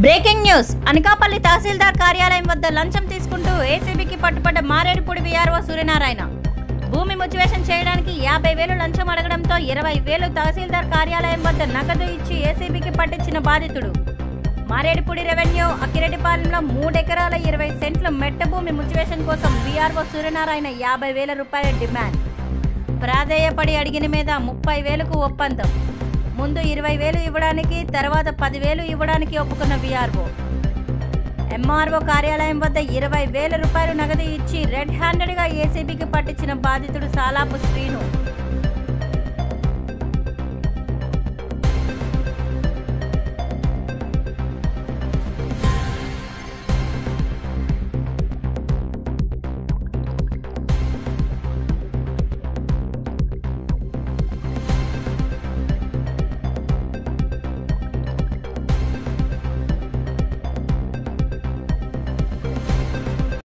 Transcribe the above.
Breaking news. Anakapalli తహసీల్దార్ కార్యాలయం వద్ద లంచం తీసుకుంటూ ఏసీబీకి పట్టుబడ్డ మారేడుపూడి వీఆర్ఓ సూర్యనారాయణ. భూమి ముచ్చివేషన్ చేయడానికి 50,000 లంచం అడగడంతో 20,000 తహసీల్దార్ కార్యాలయం వద్ద నగదు ఇచ్చి ఏసీబీకి పట్టించిన బాధితుడు. మారేడుపూడి రెవెన్యూ అక్కిరెడ్డిపాలెంలో 3 ఎకరాల 20 సెంట్ల మెట్ట భూమి ముచ్చివేషన్ కోసం వీఆర్ఓ సూర్యనారాయణ 50,000 రూపాయల డిమాండ్. ప్రాధేయపడి అడిగిన మీద 30,000కు ఒప్పందం. ముందు 20,000 ఇవ్వడానికి, తర్వాత 10,000 ఇవ్వడానికి ఒప్పుకున్న వీఆర్ఓ. ఎంఆర్ఓ కార్యాలయం వద్ద 20,000 రూపాయలు నగదు ఇచ్చి రెడ్ హ్యాండెడ్గా ఏసీబీకి పట్టించిన బాధితుడు సాలాపు శ్రీను.